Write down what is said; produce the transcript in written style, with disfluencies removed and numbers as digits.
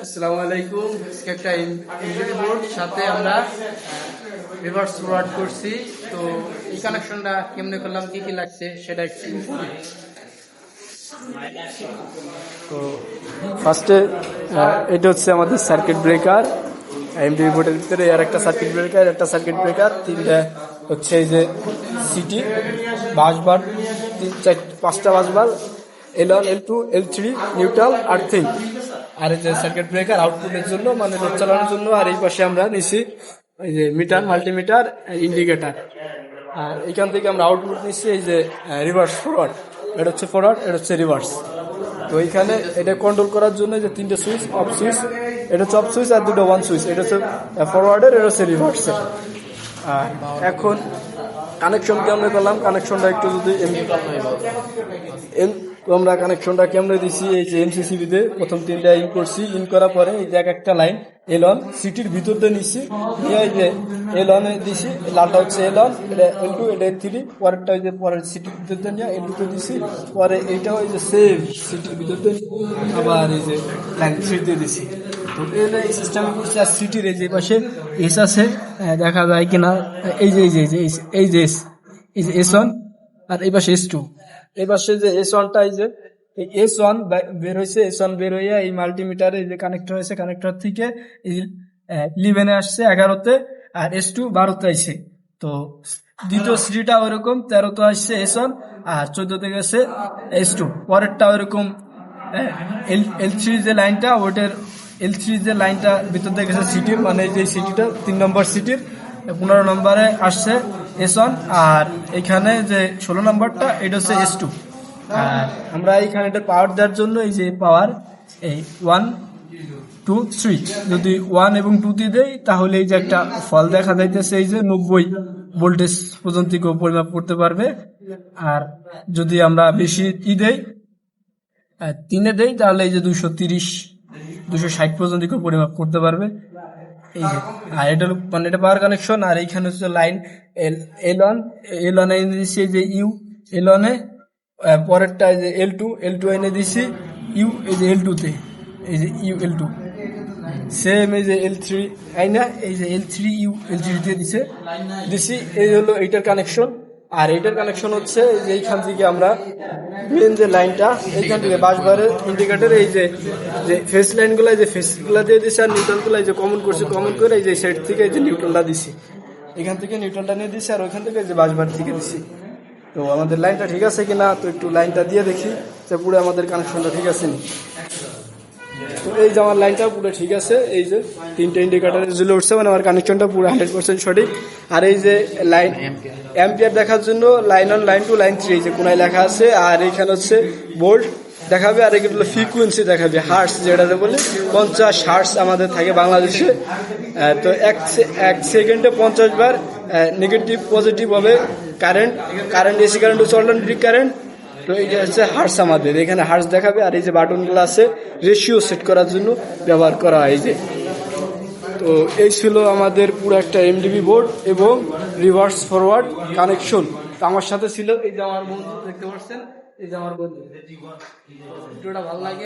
আসসালামু আলাইকুম। আজকে একটা এমবিডি বোর্ড সাথে আমরা রিভার্স ফরওয়ার্ড করছি। তো এই কানেকশনটা কেমনে করলাম, কি কি লাগছে সেটা একটু। তো ফার্স্টে এটা হচ্ছে আমাদের সার্কিট ব্রেকার। এমবিডি বোর্ডের ভিতরে আর একটা সার্কিট ব্রেকার, তিনটা হচ্ছে এই যে সিটি বাসবার, পাঁচটা বাসবার, L1, L2, L3, neutral, earthing. আর এই যে সার্কিট ব্রেকার আউটপুটের জন্য, মানে লোড চালানোর জন্য। আর এই পাশে আমরা নিছি এই যে মিটার, মাল্টিমিটার, ইন্ডিকেটার। আর এখান থেকে আমরা আউটপুট নিচ্ছি এই যে রিভার্স ফরওয়ার্ড। এটা হচ্ছে ফরওয়ার্ড, এটা হচ্ছে রিভার্স। তো এইখানে এটা কন্ট্রোল করার জন্য যে তিনটে সুইচ, অফ সুইচ, এটা হচ্ছে অফ সুইচ, আর দুটো ওয়ান সুইচ। এটা হচ্ছে ফরওয়ার্ডের, এটা হচ্ছে রিভার্সের। আর এখন কানেকশন কেমনে করলাম, কানেকশনটা একটু যদি আমরা কানেকশনটা কেমনে দিছি, এই যে এমসিসিবিতে প্রথম তিনটা ইন করছি। ইন করার পরে এই যে একটা লাইন L1 সিটির ভিতর দিয়ে নিচ্ছি, নিয়ে এই যে L1 এ দিছি। লালটা হচ্ছে L1, এটা L2, এটা L3। পরেরটা ওই যে পরের সিটির ভিতর দিয়ে নিয়ে L2 তে দিছি। পরে এইটাও এই যে সেম সিটির ভিতর দিয়ে আবার এই যে লাইন সিট দিয়ে দিছি। তো এই সিস্টেম করছি। আর সিটির এই যে পাশে এস আছে, দেখা যায় কিনা, এই যে S1, আর এই পাশে S2। এই পাশে যে S1টা, এই যে S1 বের হয়েছে, S1 বের হইয়া এই মাল্টিমিটারে যে কানেক্টর হয়েছে, কানেক্টর থেকে 11 আসছে, 11তে। আর S2 12তে আসছে। তো দ্বিতীয় সিটিটা ওইরকম 13তে আসছে S1, আর 14তে গেছে S2। পরেরটা ওইরকম L3 যে লাইনটা, ওইটার L3 যে লাইনটা ভিতর দিয়ে গেছে সিটির, মানে যে সিটিটা 3 নম্বর সিটির 15 নম্বরে আসছে S1। আর এখানে যে 16 নম্বরটা, এটা হচ্ছে S2। আর আমরা এইখানে এটা পাওয়ার দেওয়ার জন্য এই যে পাওয়ার এই 1, 2, 3, যদি 1 এবং 2 দিয়ে দেই তাহলে এই যে একটা ফল দেখা যাইতেছে, এই যে 90 ভোল্টেজ পর্যন্ত পরিমাপ করতে পারবে। আর যদি আমরা বেশি দেই, 3 দেই, তাহলে এই যে 230, 260 পর্যন্ত পরিমাপ করতে পারবে। এই যে, আর এটা মানে এটা পাওয়ার কানেকশন। আর এইখানে হচ্ছে লাইন L1 এ দিচ্ছি এই যে ইউ L1 এ, পরেরটা এই যে L2 এনে দিছি ইউ, এই যে L2 তে, এই যে ইউ L2 সেম, এই যে L3 আইনা, এই যে L3 ইউ L3 তে দিছি। এই হলো এইটার কানেকশন। আর এইটার কানেকশন হচ্ছে যে এইখান থেকে আমরা মেন যে লাইনটা, এইখান থেকে বাসবারের ইন্ডিকেটর, এই যে ফেস লাইনগুলো, এই যে ফেসগুলো দিয়ে দিছি। আর নিউট্রালগুলো এই যে কমন করছি, কমন করে এই যে সাইড থেকে এই যে নিউট্রালটা দিছি, এখান থেকে নিউট্রালটা নিয়ে দিছি। আর ওইখান থেকে এই যে বাসবার থেকে দিছি। তো আমাদের লাইনটা ঠিক আছে কিনা, তো একটু লাইনটা দিয়ে দেখি যে পুরো আমাদের কানেকশনটা ঠিক আছে নি। তো এই যে আমার লাইনটা পুরো ঠিক আছে, এই যে তিনটে ইন্ডিকেটরের জুলে উঠছে, মানে আমার কানেকশনটা পুরো 100% সঠিক। আর এই যে লাইন অ্যাম্পিয়ার দেখার জন্য লাইন 1, লাইন 2, লাইন 3 এই যে কোনায় লেখা আছে। আর এখানে হচ্ছে ভোল্ট দেখাবে, আর এগুলো ফ্রিকুয়েন্সি দেখাবে, হার্টস যেটা বলে 50 হার্টস আমাদের থাকে বাংলাদেশে। তো এক সেকেন্ডে 50 বার নেগেটিভ পজিটিভ হবে কারেন্ট এসি কারেন্ট হচ্ছে অল্টারনেটিভ কারেন্ট। তো এটা হচ্ছে হার্স, আমাদের এখানে হার্স দেখাবে। আর এই যে বাটনগুলো আছে রেশিও সেট করার জন্য ব্যবহার করা হয়। যে তো এই ছিল আমাদের পুরো একটা এমডিবি বোর্ড এবং রিভার্স ফরওয়ার্ড কানেকশন। তো আমার সাথে ছিল এই যে আমার বন্ধু, দেখতে পাচ্ছেন এই যে আমার বন্ধু। ভিডিওটা ভালো লাগে।